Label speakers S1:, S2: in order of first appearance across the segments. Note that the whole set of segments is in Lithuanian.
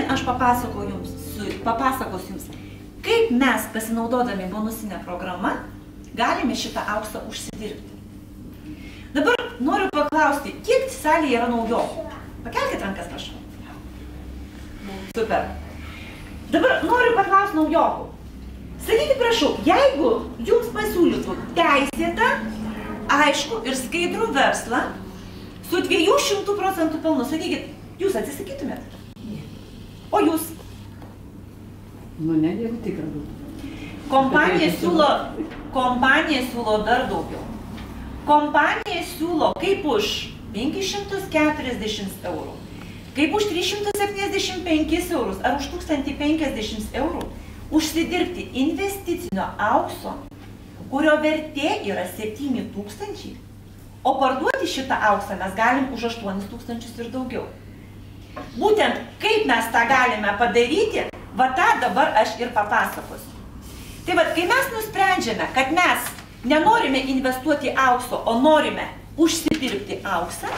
S1: Šiandien aš papasakosiu jums, kaip mes pasinaudodami bonusinę programą galime šitą auksą užsidirbti. Dabar noriu paklausti, kiek salėje yra naujokų? Pakelkite rankas, prašau. Super. Dabar noriu paklausti naujokų. Sakykite, prašau, jeigu jums pasiūlytų teisėtą, aišku ir skaidrų verslą su 200% pelnu, sakykite, jūs atsisakytumėt? O jūs?
S2: Nu, ne, jeigu tikra būtų.
S1: Kompanija siūlo dar daugiau. Kompanija siūlo kaip už 540 eurų, kaip už 375 eurus ar už 1050 eurų užsidirbti investicinio aukso, kurio vertė yra 7000, o parduoti šitą auksą mes galim už 8000 ir daugiau. Būtent kaip mes tą galime padaryti, va tą dabar aš ir papasakosiu. Tai va, kai mes nusprendžiame, kad mes nenorime investuoti aukso, o norime užsidirbti auksą,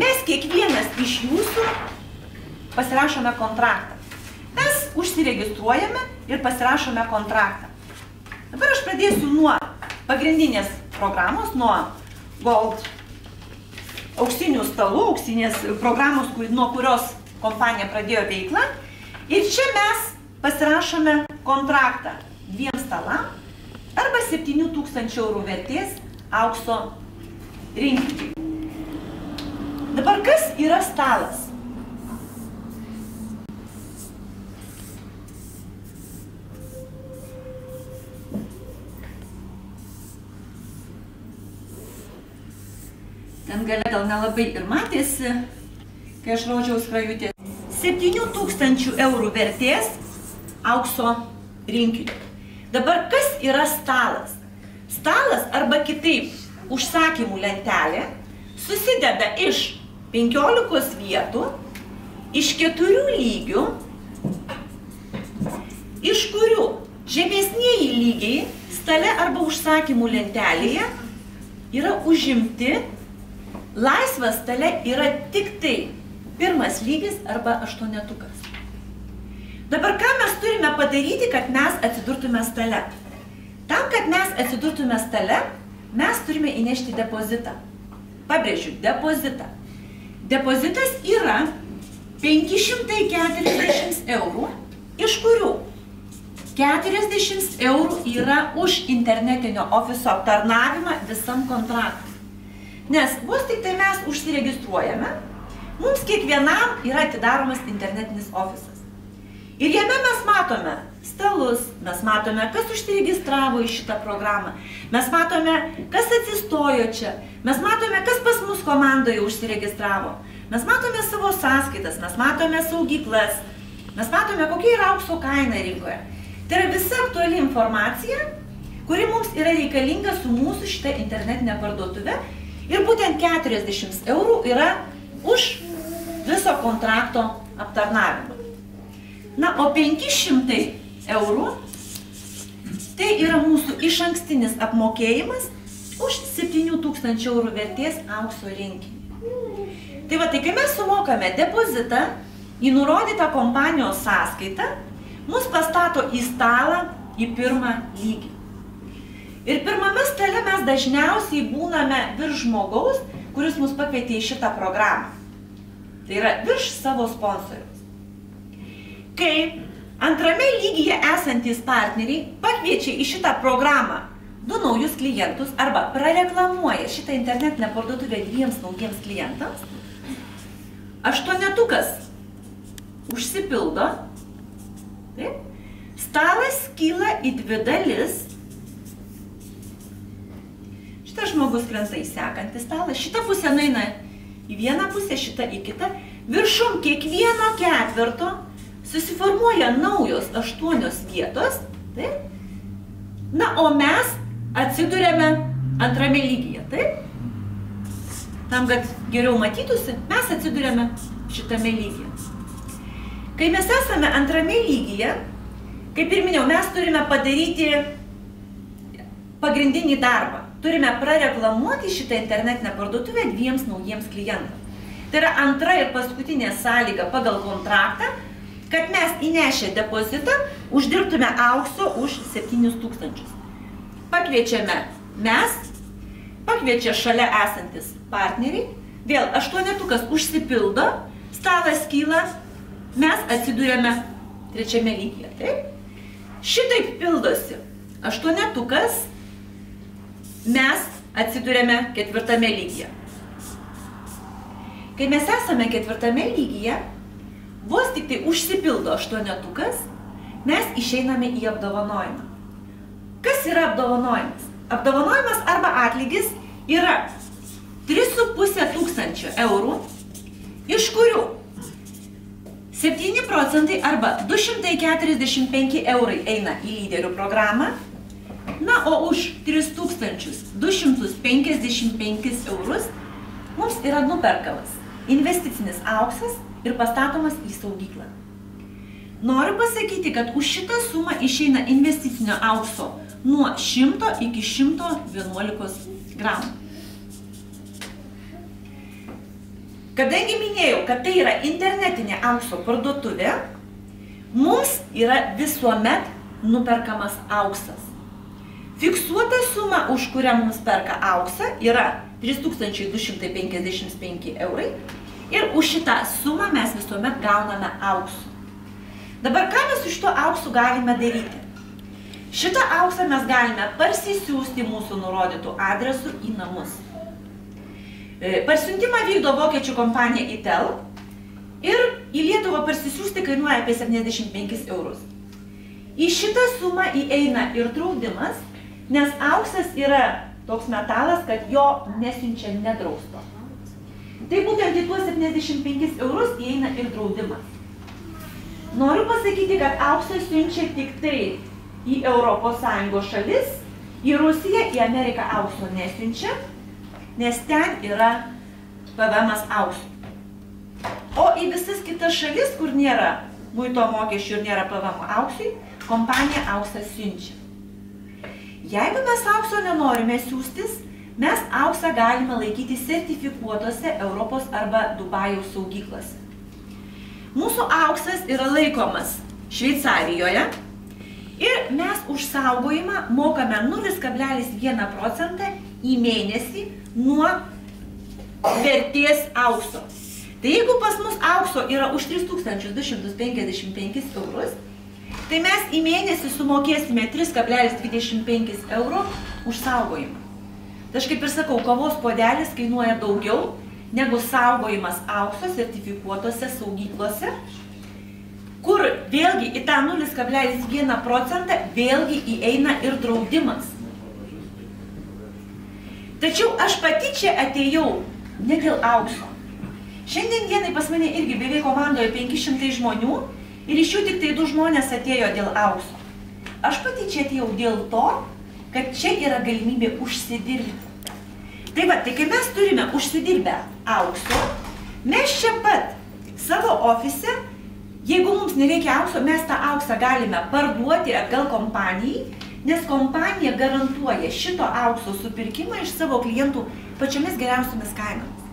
S1: mes kiekvienas iš jūsų pasirašome kontraktą. Mes užsiregistruojame ir pasirašome kontraktą. Dabar aš pradėsiu nuo pagrindinės programos, nuo Gold auksinių stalų, auksinės programos, nuo kurios kompanija pradėjo veiklą. Ir čia mes pasirašome kontraktą 2 stalam arba 7000 eurų vertės aukso rinkiniui. Dabar kas yra stalas? Ten gale gal nelabai ir matėsi, kai aš rodžiau skrajutės. 7000 eurų vertės aukso rinkiniui. Dabar kas yra stalas? Stalas arba kitaip užsakymų lentelė susideda iš 15 vietų, iš 4 lygių, iš kurių žemesnieji lygiai stale arba užsakymų lentelėje yra užimti, laisvas stale yra tik tai 1 lygis arba 8-tukas. Dabar ką mes turime padaryti, kad mes atsidurtume stale? Tam, kad mes atsidurtume stale, mes turime įnešti depozitą. Pabrėžiu, depozitą. Depozitas yra 540 eurų, iš kurių 40 eurų yra už internetinio ofiso aptarnavimą visam kontraktui. Nes vos tik tai mes užsiregistruojame, mums kiekvienam yra atidaromas internetinis ofisas. Ir jame mes matome stalus, mes matome, kas užsiregistravo į šitą programą, mes matome, kas atsistojo čia, mes matome, kas pas mus komandoje užsiregistravo, mes matome savo sąskaitas, mes matome saugyklas, mes matome, kokia yra aukso kaina rinkoje. Tai yra visa aktuali informacija, kuri mums yra reikalinga su mūsų šitą internetinę parduotuvę ir būtent 40 eurų yra už viso kontrakto aptarnavimą. Na, o 500 eurų tai yra mūsų išankstinis apmokėjimas už 7000 eurų vertės aukso rinkinį. Tai va, tai kai mes sumokame depozitą į nurodytą kompanijos sąskaitą, mus pastato į stalą į 1 lygį. Ir pirmame stale mes dažniausiai būname virš žmogaus, kuris mus pakvietė į šitą programą. Tai yra virš savo sponsoriaus. Kai antrame lygyje esantys partneriai pakviečia į šitą programą 2 naujus klientus arba prareklamuoja šitą internetinę parduotuvę 2 naujiems klientams, 8-tukas užsipildo, taip, stalas kyla į 2 dalis, šitas žmogus krenta į sekantį stalą, šita pusė nueina į vieną pusę, šita į kitą, viršum kiekvieno ketverto susiformuoja naujos 8 vietos, taip? Na, o mes atsiduriame antrame lygyje, taip? Tam, kad geriau matytųsi, mes atsiduriame šitame lygyje. Kai mes esame antrame lygyje, kaip ir minėjau, mes turime padaryti pagrindinį darbą. Turime prareklamuoti šitą internetinę parduotuvę 2 naujiems klientams. Tai yra antra ir paskutinė sąlyga pagal kontraktą, kad mes įnešę depozitą uždirbtume aukso už 7000. Pakviečiame mes, pakviečia šalia esantis partneriai, vėl 8 užsipildo, stalas kyla, mes atsidūrėme 3 lygyje. Taip? Šitaip pildosi 8, mes atsidūrėme 4 lygyje. Kai mes esame 4 lygyje, vos tik tai užsipildo 8, mes išeiname į apdovanojimą. Kas yra apdovanojimas? Apdovanojimas arba atlygis yra 3500 eurų, iš kurių 7% arba 245 eurai eina į lyderių programą, na, o už 3255 eurus mums yra nuperkamas investicinis auksas ir pastatomas į saugyklą. Noriu pasakyti, kad už šitą sumą išeina investicinio aukso nuo 100 iki 111 gramų. Kadangi minėjau, kad tai yra internetinė aukso parduotuvė, mums yra visuomet nuperkamas auksas. Fiksuota suma, už kurią mums perka auksą, yra 3255 eurai ir už šitą sumą mes visuomet gauname auksų. Dabar ką mes iš to auksų galime daryti? Šitą auksą mes galime parsisiųsti mūsų nurodytų adresų į namus. Parsiuntimą vykdo vokiečių kompanija ITEL ir į Lietuvą parsisiųsti kainuoja apie 75 eurus. Į šitą sumą įeina ir draudimas, nes auksas yra toks metalas, kad jo nesiunčia nedrausto. Tai būtent į tuos 75 eurus įeina ir draudimas. Noriu pasakyti, kad auksą siunčia tik tai į ES šalis, į Rusiją, į Ameriką aukso nesiunčia, nes ten yra PVM-as auksų. O į visas kitas šalis, kur nėra muito mokesčių ir nėra PVM auksui, kompanija auksą siunčia. Jeigu mes aukso nenorime siūstis, mes auksą galime laikyti sertifikuotose Europos arba Dubajaus saugyklose. Mūsų auksas yra laikomas Šveicarijoje ir mes už saugojimą mokame 0,1% į mėnesį nuo vertės aukso. Tai jeigu pas mus aukso yra už 3255 eurus, tai mes į mėnesį sumokėsime 3,25 euro už saugojimą. Tai aš kaip ir sakau, kavos puodelis kainuoja daugiau negu saugojimas aukso sertifikuotose saugyklose, kur vėlgi į tą 0,1% vėlgi įeina ir draudimas. Tačiau aš pati čia atėjau ne dėl aukso. Šiandien dienai pas mane irgi beveik komandoje 500 žmonių ir iš jų tik tai 2 žmonės atėjo dėl aukso. Aš pati čia atėjau dėl to, kad čia yra galimybė užsidirbti. Tai va, tai kai mes turime užsidirbę aukso, mes čia pat savo ofise, jeigu mums nereikia aukso, mes tą auksą galime parduoti atgal kompanijai, nes kompanija garantuoja šito aukso supirkimą iš savo klientų pačiomis geriausiamis kainomis.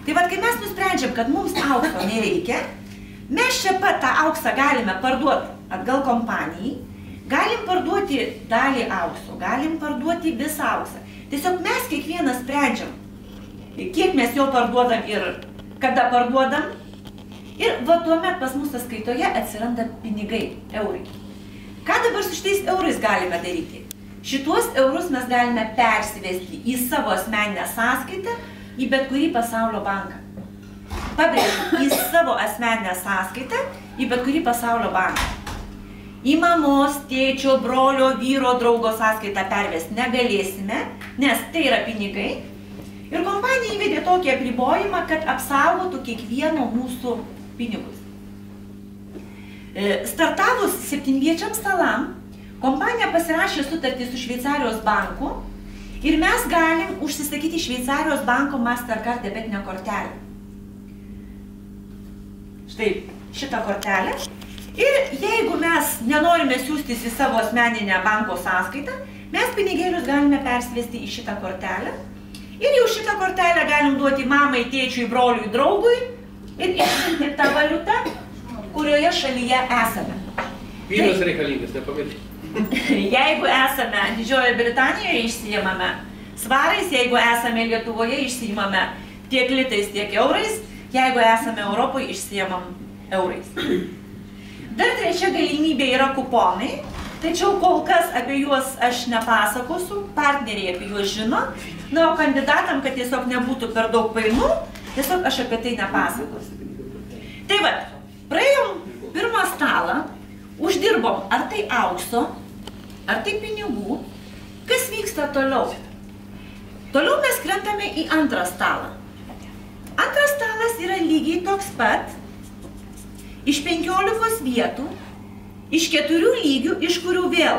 S1: Tai va, kai mes nusprendžiam, kad mums aukso nereikia, mes čia pat tą auksą galime parduoti atgal kompanijai, galim parduoti dalį aukso, galim parduoti visą auksą. Tiesiog mes kiekvienas sprendžiam, kiek mes jo parduodam ir kada parduodam. Ir va tuomet pas mūsų sąskaitoje atsiranda pinigai, eurai. Ką dabar su šitais eurais galime daryti? Šituos eurus mes galime persivesti į savo asmeninę sąskaitą, į bet kurį pasaulio banką. Pabrėžiu, į savo asmeninę sąskaitą, į bet kurį pasaulio banką. Į mamos, tėčio, brolio, vyro, draugo sąskaitą pervesti negalėsime, nes tai yra pinigai. Ir kompanija įvedė tokį apribojimą, kad apsaugotų kiekvieno mūsų pinigus. Startavus 7-viečiam stalam, kompanija pasirašė sutartį su Šveicarijos banku ir mes galim užsisakyti Šveicarijos banko Mastercard debetinę kortelę. Štai šitą kortelę. Ir jeigu mes nenorime siųstis į savo asmeninę banko sąskaitą, mes pinigėlius galime persivesti į šitą kortelę. Ir jau šitą kortelę galim duoti mamai, tėčiui, broliui, draugui ir išsiimti tą valiutą kurioje šalyje esame.
S3: Vynas reikalingas, nepamirškite.
S1: Jeigu esame Didžiojoje Britanijoje, išsiimame svarais, jeigu esame Lietuvoje, išsiimame tiek litais, tiek eurais, jeigu esame Europoje, išsiimam eurais. Dar trečia galimybė yra kuponai, tačiau kol kas apie juos aš nepasakosiu, partneriai apie juos žino, na, o kandidatam, kad tiesiog nebūtų per daug painų, tiesiog aš apie tai nepasakosiu. Tai va, praėjom pirmą stalą, uždirbom ar tai aukso, ar tai pinigų, kas vyksta toliau. Toliau mes krentame į antrą stalą. Antras stalas yra lygiai toks pat, iš 15 vietų, iš 4 lygių, iš kurių vėl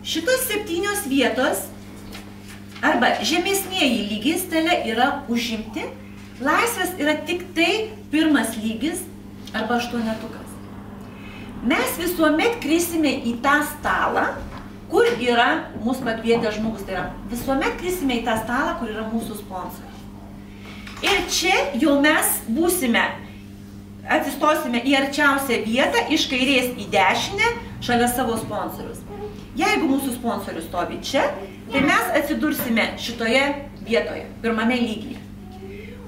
S1: šitos 7 vietos arba žemesnieji lygiai stale yra užimti, laisvas yra tik tai pirmas lygis arba 8-tukas. Mes visuomet krisime į tą stalą, kur yra mūsų pakvietęs žmogus. Tai yra, visuomet krisime į tą stalą, kur yra mūsų sponsoriai. Ir čia jau mes būsime, atsistosime į arčiausią vietą, iš kairės į dešinę, šalia savo sponsorius. Jeigu mūsų sponsorius stovi čia, tai mes atsidursime šitoje vietoje, pirmame lygyje.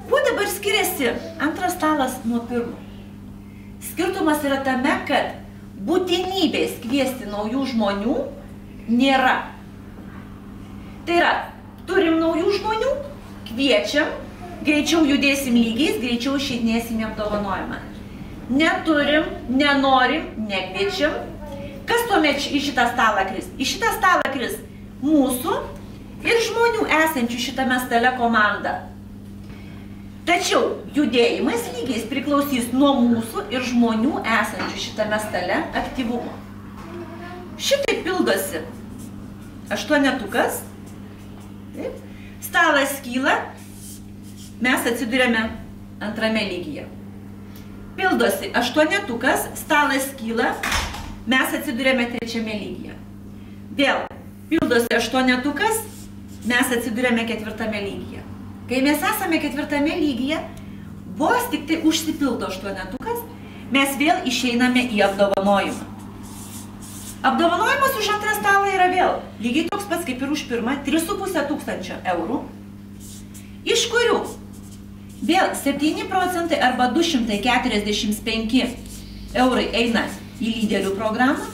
S1: Kuo dabar skiriasi antras stalas nuo pirmo? Skirtumas yra tame, kad būtinybės kviesti naujų žmonių nėra. Tai yra, turim naujų žmonių, kviečiam, greičiau judėsim lygiais, greičiau išeidinėsim į apdovanojimą. Neturim, nenorim, nekviečiam. Kas tuomet į šitą stalą kris? Į šitą stalą kris mūsų ir žmonių esančių šitame stale komanda. Tačiau judėjimas lygiais priklausys nuo mūsų ir žmonių esančių šitame stale aktyvumo. Šitai pildosi 8-tukas. Taip. Stalas kyla, mes atsiduriame antrame lygyje. Pildosi 8-tukas, stalas kyla, mes atsiduriame 3-ame lygyje. Vėl pildosi 8-tukas, mes atsiduriame 4-ame lygyje. Kai mes esame 4-ame lygyje, vos tik tai užsipildo 8-tukas, mes vėl išeiname į apdovanojimą. Apdovanojimas už antrą stalą yra vėl lygiai toks pats kaip ir už pirmą, 3,5 tūkstančio eurų, iš kurių vėl 7% arba 245 eurai eina į lyderių programą,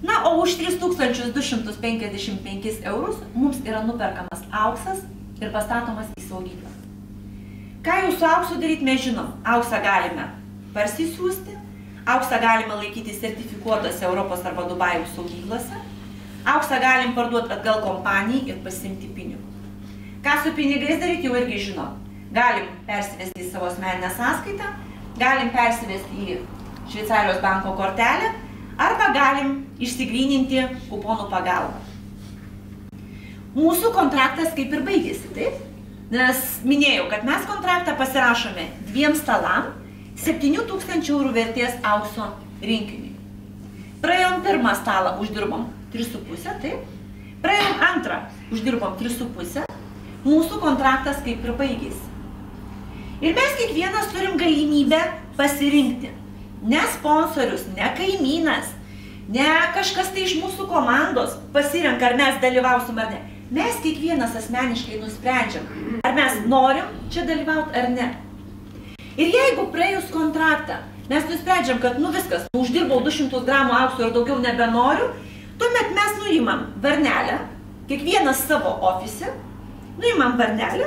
S1: na, o už 3255 eurus mums yra nuperkamas auksas ir pastatomas į saugyklą. Ką jau su auksu daryti mes žinom? Auksą galime parsisiųsti, auksą galime laikyti sertifikuotose Europos arba Dubajaus saugyklose, auksą galim parduoti atgal kompanijai ir pasimti pinigus. Ką su pinigais daryti jau irgi žinom. Galim persivesti į savo asmeninę sąskaitą, galim persivesti į Šveicarijos banko kortelę arba galim išsigryninti kuponų pagalbą. Mūsų kontraktas kaip ir baigėsi, taip? Nes minėjau, kad mes kontraktą pasirašome 2 stalam, 7000 eurų vertės aukso rinkiniui. Praėjom pirmą stalą, uždirbom 3,5, taip? Praėjom antrą, uždirbom 3,5, mūsų kontraktas kaip ir baigėsi. Ir mes kiekvienas turim galimybę pasirinkti. Ne sponsorius, ne kaimynas, ne kažkas tai iš mūsų komandos pasirenka, ar mes dalyvausim ar ne. Mes kiekvienas asmeniškai nusprendžiam, ar mes norim čia dalyvauti ar ne. Ir jeigu praėjus kontraktą mes nusprendžiam, kad nu viskas, uždirbau 200 gramų aukso ir daugiau nebenoriu, tuomet mes nuimam varnelę, kiekvienas savo ofise, nuimam varnelę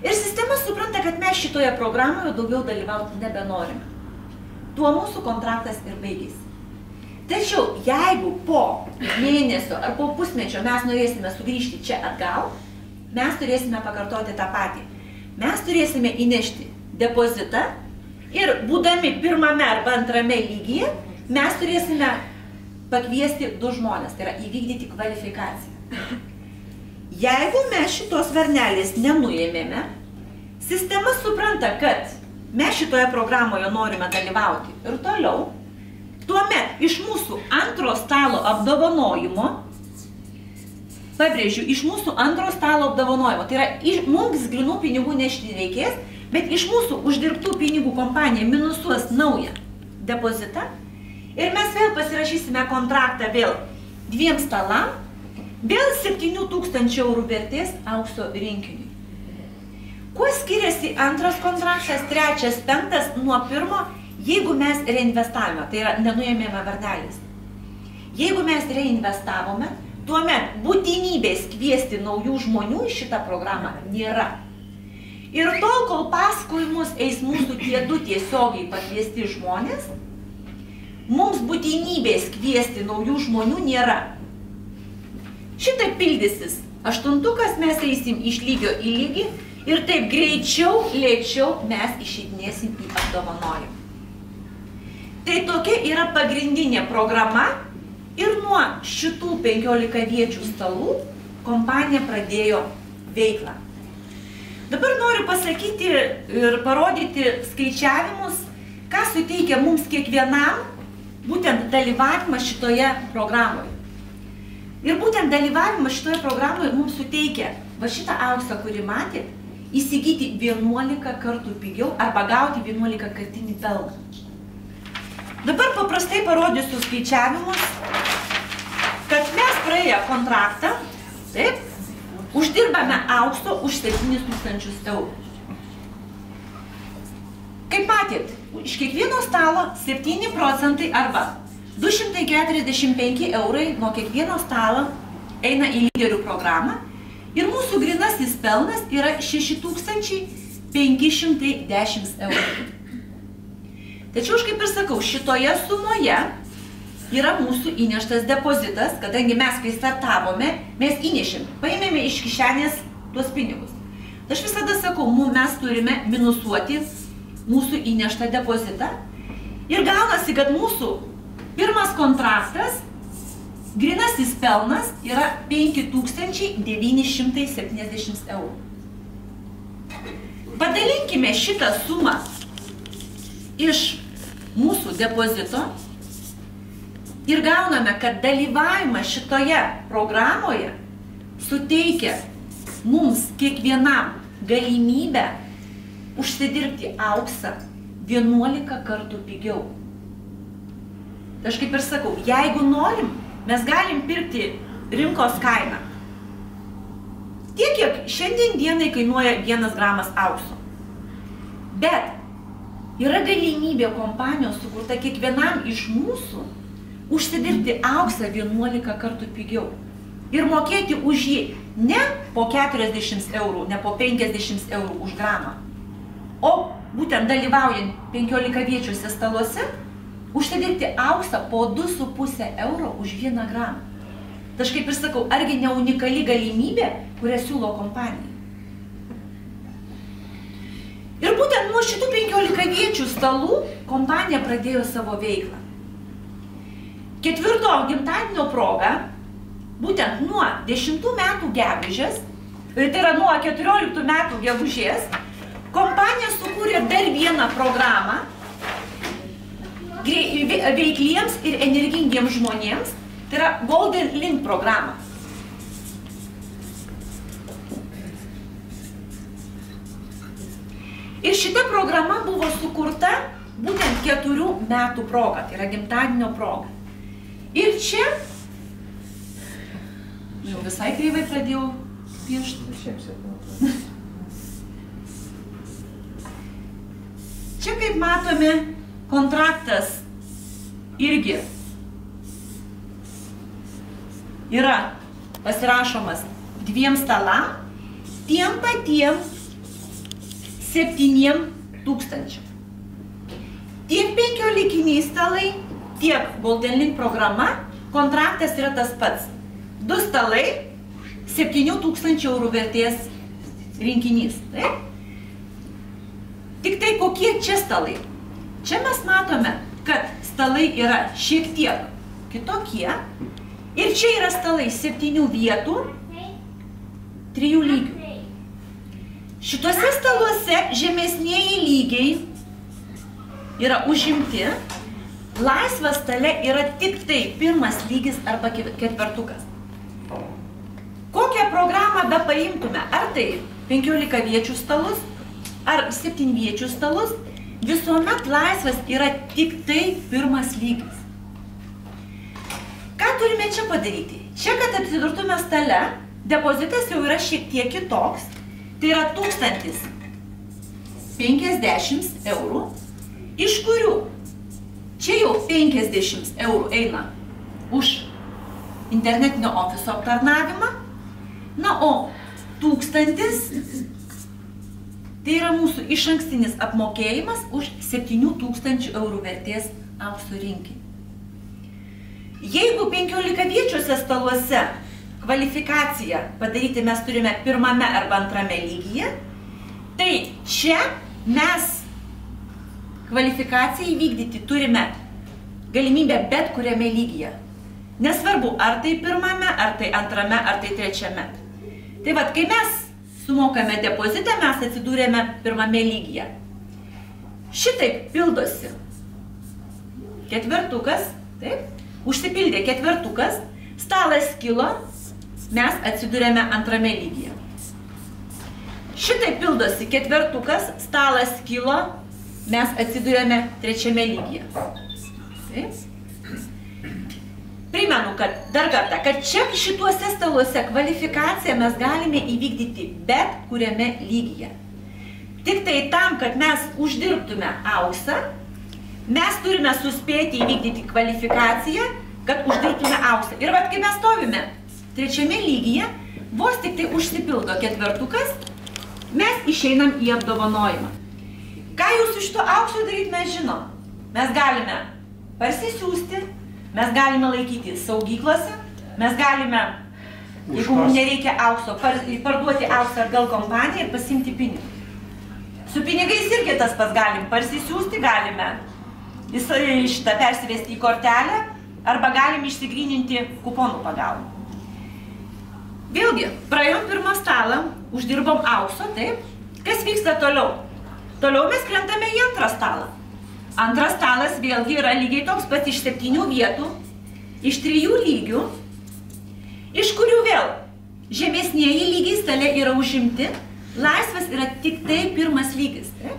S1: ir sistema supranta, kad mes šitoje programoje daugiau dalyvauti nebenorime. Tuo mūsų kontraktas ir baigėsi. Tačiau, jeigu po mėnesio ar po pusmečio mes norėsime sugrįžti čia atgal, mes turėsime pakartoti tą patį. Mes turėsime įnešti depozitą ir būdami pirmame arba antrame lygyje, mes turėsime pakviesti 2 žmonės, tai yra įvykdyti kvalifikaciją. Jeigu mes šitos varnelės nenuėmėme, sistema supranta, kad mes šitoje programoje norime dalyvauti ir toliau, tuomet iš mūsų antro stalo apdovanojimo, pabrėžiu, iš mūsų antro stalo apdovanojimo, tai yra mums grynų pinigų nešti reikės, bet iš mūsų uždirbtų pinigų kompanija minusuos naują depozitą ir mes vėl pasirašysime kontraktą vėl 2 stalam, vėl 7000 eurų vertės aukso rinkiniui. Kuo skiriasi antras kontraktas, trečias, penktas nuo pirmo, jeigu mes reinvestavome, tai yra nenuėmėme varnelis. Jeigu mes reinvestavome, tuomet būtinybės kviesti naujų žmonių į šitą programą nėra. Ir tol, kol paskui mus eis mūsų tie 2 tiesiogiai pakviesti žmonės, mums būtinybės kviesti naujų žmonių nėra. Šitaip pildysis 8, mes eisim iš lygio į lygį ir taip greičiau, lėčiau mes išeidinėsim į apdovanojimą. Tai tokia yra pagrindinė programa ir nuo šitų 15 viečių stalų kompanija pradėjo veiklą. Dabar noriu pasakyti ir parodyti skaičiavimus, ką suteikia mums kiekvienam būtent dalyvavimas šitoje programoje. Ir būtent dalyvavimas šitoje programoje mums suteikia va šitą auksą, kurį matėt, įsigyti 11 kartų pigiau arba gauti 11 kartinį pelną. Dabar paprastai parodysiu skaičiavimus, kad mes praėję kontraktą, taip, uždirbame aukso už 7000 eurų. Kaip matėt, iš kiekvieno stalo 7% arba 245 eurai nuo kiekvieno stalo eina į lyderių programą ir mūsų grynasis pelnas yra 6510 eurų. Tačiau, aš kaip ir sakau, šitoje sumoje yra mūsų įneštas depozitas, kadangi mes, kai startavome, mes įnešėm, paėmėme iš kišenės tuos pinigus. Aš visada sakau, mes turime minusuoti mūsų įneštą depozitą ir gaunasi, kad mūsų pirmas kontraktas, grynasis pelnas yra 5970 eurų. Padalinkime šitą sumą iš mūsų depozito ir gauname, kad dalyvavimas šitoje programoje suteikia mums kiekvienam galimybę užsidirbti auksą 11 kartų pigiau. Aš kaip ir sakau, jeigu norim, mes galim pirkti rinkos kainą. Tiek, kiek šiandien dienai kainuoja 1 gramas aukso. Bet yra galimybė kompanijos sukurta kiekvienam iš mūsų užsidirbti auksą 11 kartų pigiau ir mokėti už jį ne po 40 eurų, ne po 50 eurų už gramą, o būtent dalyvaujant 15 viečiuose staluose užsidirbti auksą po 2,5 euro už 1 gramą. Tai aš kaip ir sakau, argi ne unikali galimybė, kurią siūlo kompanija. Ir būtent nuo šitų 15 viečių stalų kompanija pradėjo savo veiklą. 4 gimtadienio proga, būtent nuo 10 metų gegužės, tai yra nuo 14 metų gegužės, kompanija sukūrė dar vieną programą veikliems ir energingiems žmonėms, tai yra Golden Link programa. Ir šita programa buvo sukurta būtent 4 metų proga, tai yra gimtadienio proga. Ir čia, jau visai kreivai pradėjau piešti. Čia, kaip matome, kontraktas irgi yra pasirašomas 2 stalam, tiem patiem 7000. Tiek 15 stalai, tiek Golden Link programa, kontraktas yra tas pats. 2 stalai, 7000 eurų vertės rinkinys. Taip? Tik tai kokie čia stalai? Čia mes matome, kad stalai yra šiek tiek kitokie. Ir čia yra stalai 7 vietų, 3 lygių. Šituose staluose žemesnieji lygiai yra užimti, laisvas stale yra tik tai 1 lygis arba 4. Kokią programą be paimtume, ar tai 15 viečių stalus, ar 7 viečių stalus, visuomet laisvas yra tik tai pirmas lygis. Ką turime čia padaryti? Čia, kad atsidurtume stale, depozitas jau yra šiek tiek kitoks. Tai yra 1050 eurų, iš kurių čia jau 50 eurų eina už internetinio ofiso aptarnavimą, na, o 1000 tai yra mūsų išankstinis apmokėjimas už 7000 eurų vertės aukso rinkinį. Jeigu 15-viečiuose staluose kvalifikaciją padaryti mes turime pirmame arba antrame lygyje, tai čia mes kvalifikaciją įvykdyti turime galimybę bet kuriame lygyje. Nesvarbu, ar tai pirmame, ar tai antrame, ar tai trečiame. Tai vat, kai mes sumokame depozitą, mes atsidūrėme pirmame lygyje. Šitaip pildosi ketvertukas, taip, užsipildė ketvertukas, stalas kilo, mes atsidūrėme antrame lygyje. Šitaip pildosi ketvertukas, stalas kilo, mes atsidūrėme trečiame lygyje. Taip. Primenu, kad dar kartą, kad čia šituose staluose kvalifikaciją mes galime įvykdyti bet kuriame lygyje. Tik tai tam, kad mes uždirbtume auksą, mes turime suspėti įvykdyti kvalifikaciją, kad uždirbtume auksą. Ir vat, kai mes stovime trečiame lygyje, vos tik tai užsipildo ketvertukas, mes išeinam į apdovanojimą. Ką jūs iš to aukso daryti mes žinom? Mes galime parsisiųsti, mes galime laikyti saugyklose, mes galime, jeigu mums nereikia aukso, parduoti auksą atgal kompaniją ir pasimti pinigų. Su pinigais irgi tas pats galim parsisiųsti, galime šitą persivesti į kortelę arba galim išsigryninti kuponų pagalbą. Vėlgi, praėjom pirmą stalą, uždirbom aukso, taip. Kas vyksta toliau? Toliau mes krentame į antrą stalą. Antras stalas vėlgi yra lygiai toks pat iš 7 vietų, iš 3 lygių, iš kurių vėl žemesnieji lygiai stale yra užimti, laisvas yra tik tai pirmas lygis. Taip?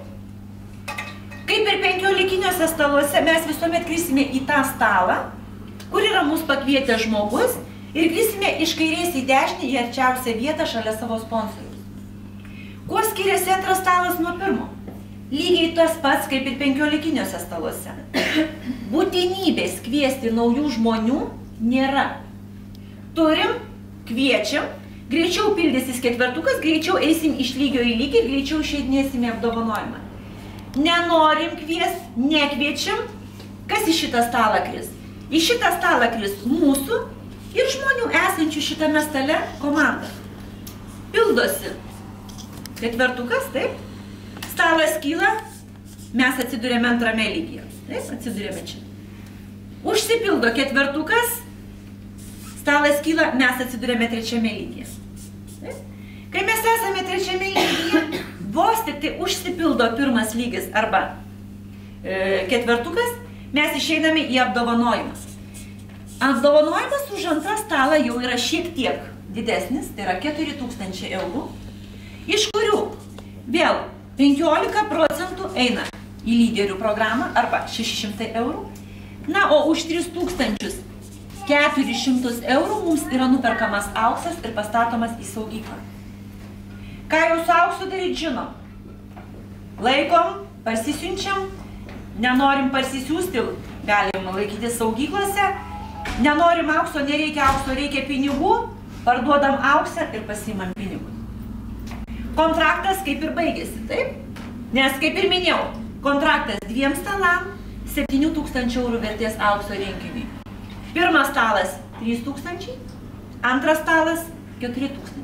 S1: Kaip ir 15-iniuose staluose mes visuomet krisime į tą stalą, kur yra mūsų pakvietę žmogus ir krisime iš kairės į dešinį į arčiausią vietą šalia savo sponsorius. Kuo skiriasi antras stalas nuo pirmo? Lygiai tas pats kaip ir 15-iniuose staluose. Būtinybės kviesti naujų žmonių nėra. Turim, kviečiam, greičiau pildysis ketvertukas, greičiau eisim iš lygio į lygį ir greičiau išeidinėsim į apdovanojimą. Nenorim kviesti, nekviečiam, kas į šitą stalą kris? Į šitą stalą kris mūsų ir žmonių esančių šitame stale komanda. Pildosi ketvertukas, taip, stalas kyla, mes atsidūrėme antrame lygyje, taip, atsidūrėme čia. Užsipildo ketvertukas, stalas kyla, mes atsidūrėme trečiame lygyje. Taip. Kai mes esame trečiame lygyje, vos tik tai užsipildo pirmas lygis arba ketvertukas, mes išeiname į apdovanojimus. Apdovanojimas už antrą stalą jau yra šiek tiek didesnis, tai yra 4000 eurų, iš kurių vėl 15% eina į lyderių programą arba 600 eurų, na, o už 3400 eurų mums yra nuperkamas auksas ir pastatomas į saugyklą. Ką jau su auksu daryti žinom? Laikom, parsisiunčiam, nenorim parsisiųsti, galim laikyti saugyklose, nenorim aukso, nereikia aukso, reikia pinigų, parduodam auksą ir pasiimam pinigus. Kontraktas kaip ir baigėsi, taip? Nes, kaip ir minėjau, kontraktas 2 stalam, 7000 eurų vertės aukso rinkiniui. Pirmas stalas 3000, antras stalas 4000.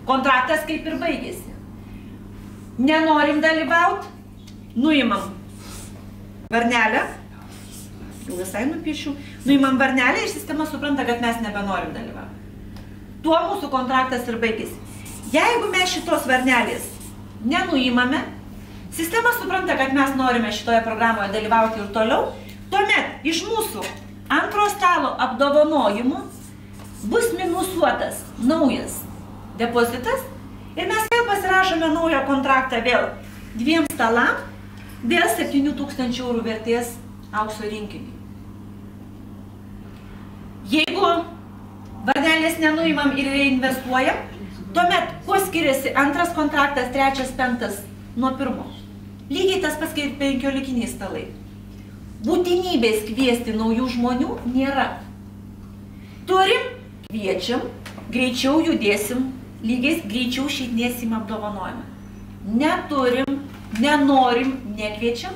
S1: Kontraktas kaip ir baigėsi. Nenorim dalyvauti, nuimam varnelę, jau visai nupiešiu, nuimam varnelę ir sistema supranta, kad mes nebenorim dalyvauti. Tuo mūsų kontraktas ir baigėsi. Jeigu mes šitos varnelės nenuimame, sistema supranta, kad mes norime šitoje programoje dalyvauti ir toliau, tuomet iš mūsų antro stalo apdovanojimų bus minusuotas naujas depozitas ir mes vėl pasirašome naują kontraktą vėl 2 stalam dėl 7000 eurų vertės aukso rinkinį. Jeigu varnelės nenuimam ir reinvestuojam, tuomet kuo skiriasi antras kontraktas, trečias, penktas nuo pirmo? Lygiai tas pats kaip 15 stalai. Būtinybės kviesti naujų žmonių nėra. Turim, kviečiam, greičiau judėsim, lygiais greičiau šeidėsim apdovanojimą. Neturim, nenorim, nekviečiam.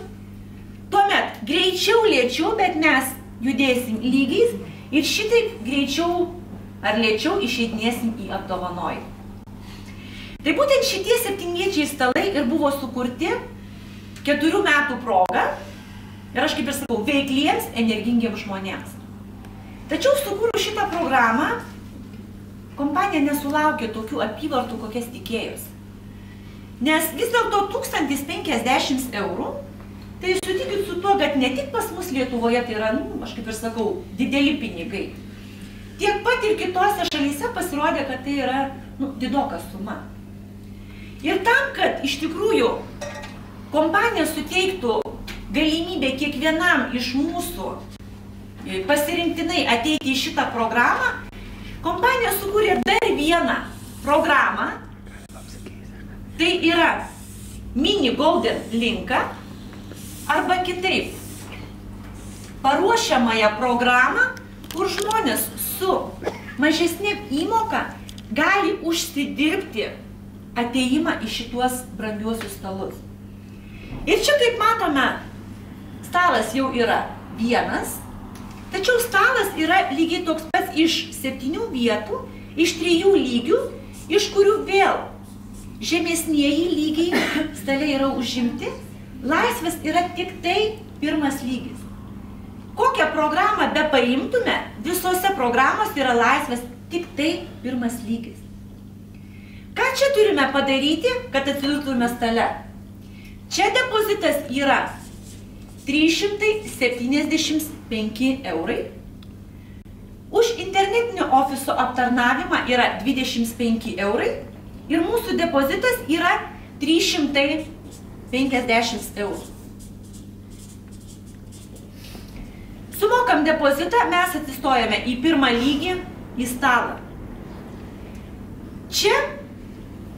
S1: Tuomet greičiau, lėčiau, bet mes judėsim lygiais ir šitaip greičiau ar lėčiau išeidinėsim į apdovanojimą. Tai būtent šitie 7viečiai stalai ir buvo sukurti 4 metų proga ir aš kaip ir sakau, veikliems, energingiems žmonėms. Tačiau sukūrus šitą programą, kompanija nesulaukė tokių apyvartų, kokias tikėjosi. Nes vis dėlto 1050 eurų, tai sutikit su tuo, kad ne tik pas mus Lietuvoje tai yra, aš kaip ir sakau, dideli pinigai. Tiek pat ir kitose šalyse pasirodė, kad tai yra didoka suma. Ir tam, kad iš tikrųjų kompanija suteiktų galimybę kiekvienam iš mūsų pasirinktinai ateiti į šitą programą, kompanija sukūrė dar vieną programą. Tai yra mini golden linką arba kitaip paruošiamąją programą, kur žmonės su mažesnė įmoka gali užsidirbti ateimą į šituos brangiuosius stalus. Ir čia, kaip matome, stalas jau yra vienas, tačiau stalas yra lygiai toks pats iš 7 vietų, iš 3 lygių, iš kurių vėl žemesnieji lygiai stale yra užimti, laisvės yra tik tai pirmas lygis. Kokią programą be paimtume, visose programos yra laisvės tik tai pirmas lygis. Ką čia turime padaryti, kad atsidurtume stale? Čia depozitas yra 375 eurai. Už internetinio ofiso aptarnavimą yra 25 eurai. Ir mūsų depozitas yra 350 eurų. Sumokam depozitą, mes atsistojame į pirmą lygį, į stalą. Čia,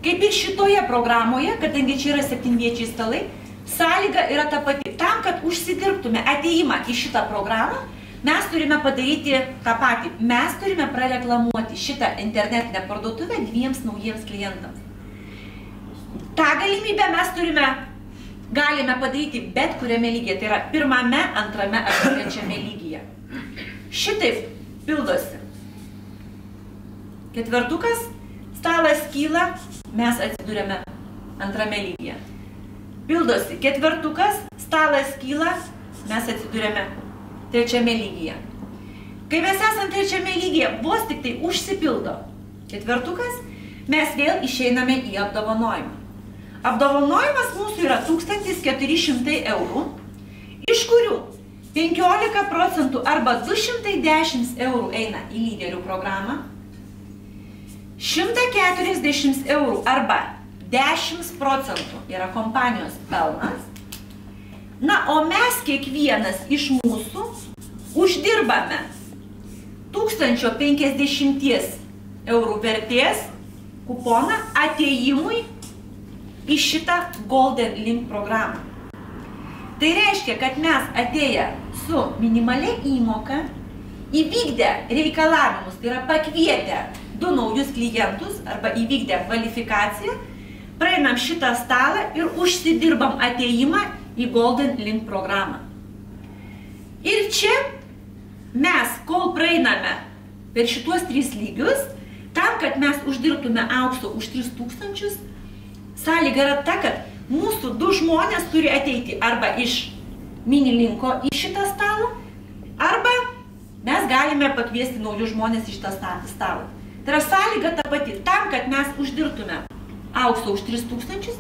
S1: kaip ir šitoje programoje, kadangi čia yra 7viečiai stalai, sąlyga yra ta pati. Tam, kad užsidirbtume ateimą į šitą programą, mes turime padaryti tą patį. Mes turime prareklamuoti šitą internetinę parduotuvę 2 naujiems klientams. tą galimybę mes galime padaryti bet kuriame lygyje, tai yra pirmame, antrame ar trečiame lygyje. Šitaip pildosi. Ketvertukas, stalas kyla, mes atsidūrėme antrame lygyje. Pildosi ketvertukas, stalas kyla, mes atsidūrėme trečiame lygyje. Kai mes esame trečiame lygyje, vos tik tai užsipildo ketvertukas, mes vėl išeiname į apdovanojimą. Apdovanojimas mūsų yra 1400 eurų, iš kurių 15% arba 210 eurų eina į lyderių programą, 140 eurų arba 10% yra kompanijos pelnas, na, o mes kiekvienas iš mūsų uždirbame 1050 eurų vertės kuponą atėjimui į šitą Golden Link programą. Tai reiškia, kad mes atėję su minimalia įmoka, įvykdę reikalavimus, tai yra pakvietę 2 naujus klientus arba įvykdę kvalifikaciją, praeinam šitą stalą ir užsidirbam atėjimą į Golden Link programą. Ir čia mes, kol praeiname per šituos 3 lygius, tam, kad mes uždirbtume aukso už 3000, sąlyga yra ta, kad mūsų 2 žmonės turi ateiti arba iš mini linko į šitą stalą, arba mes galime pakviesti naujus žmonės į šitą stalą. Tai yra sąlyga ta pati. Tam, kad mes uždirbtume aukso už 3000,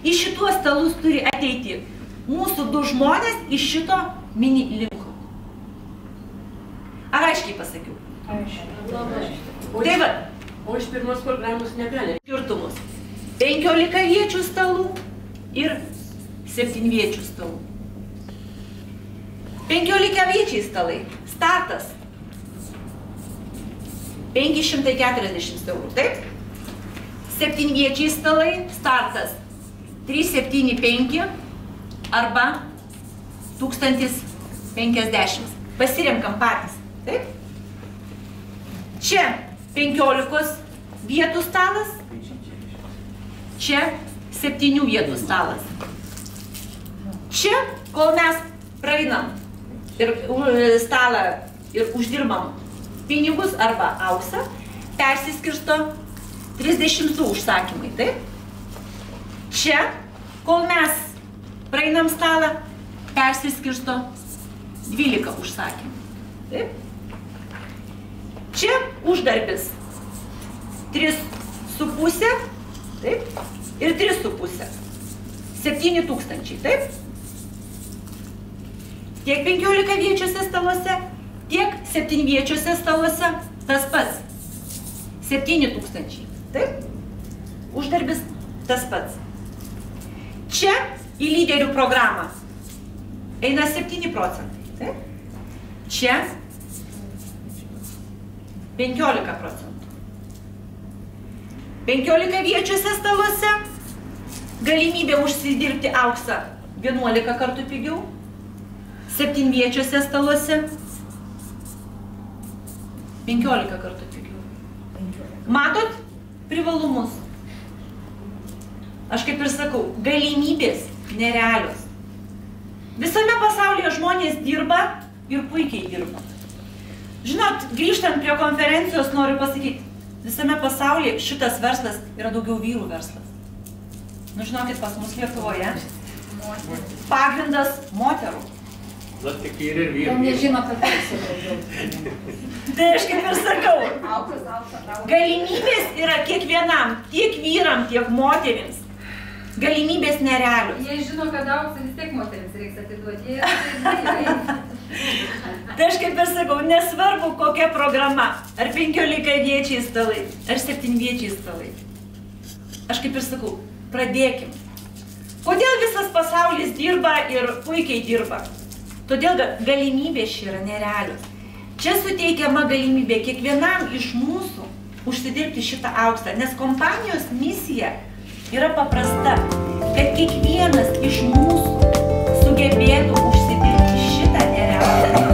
S1: į šituos stalus turi ateiti mūsų 2 žmonės iš šito mini linko. Ar aiškiai pasakiau? Tai va.
S3: O iš pirmos programos negali.
S1: Skirtumus. 15 viečių stalų ir 7-viečių stalų. 15-viečiai stalai. Startas 540 eurų, taip? 7-viečiai stalai. Startas 375 arba 1050. Pasirinkam patys, taip? Čia 15 vietų stalas, čia 7 vietų stalas. Čia, kol mes praeinam ir stalą ir uždirbam pinigus arba auksą, persiskirsto 30 užsakymai, taip? Čia, kol mes praeinam stalą, persiskirsto 12 užsakymų, taip? Čia uždarbis 3,5, taip? Ir 3,5. 7 000, taip? Tiek 15-viečiuose staluose, tiek 7-viečiuose staluose tas pats. 7 000, taip? Uždarbis tas pats. Čia į lyderių programą eina 7%, taip? Čia 15%. 15-viečiuose staluose galimybė užsidirbti auksą 11 kartų pigiau. 7-viečiuose staluose 15 kartų pigiau. Matot privalumus? Aš kaip ir sakau, galimybės nerealios. Visame pasaulyje žmonės dirba ir puikiai dirba. Žinot, grįžtant prie konferencijos noriu pasakyti, visame pasaulyje šitas verslas yra daugiau vyrų verslas. Nu, žinokit, pas mus Lietuvoje pagrindas moterų.
S3: Na, tik vyrai ir vyrai.
S2: Nežino, kad tai daugiau.
S1: Tai aš kaip ir sakau, galimybės yra kiekvienam, tiek vyram, tiek moterims. Galimybės nerealius.
S4: Jie žino, kad auksą vis tiek moterims reiks atiduoti.
S1: Tai aš kaip ir sakau, nesvarbu kokia programa, ar 15-viečiai stalai, ar 7-viečiai stalai. Aš kaip ir sakau, pradėkim. Kodėl visas pasaulis dirba ir puikiai dirba? Todėl galimybės čia yra nerealios. Čia suteikiama galimybė kiekvienam iš mūsų užsidirbti šitą auksą, nes kompanijos misija yra paprasta, kad kiekvienas iš mūsų sugebėtų užsidirbti šitą nerealią.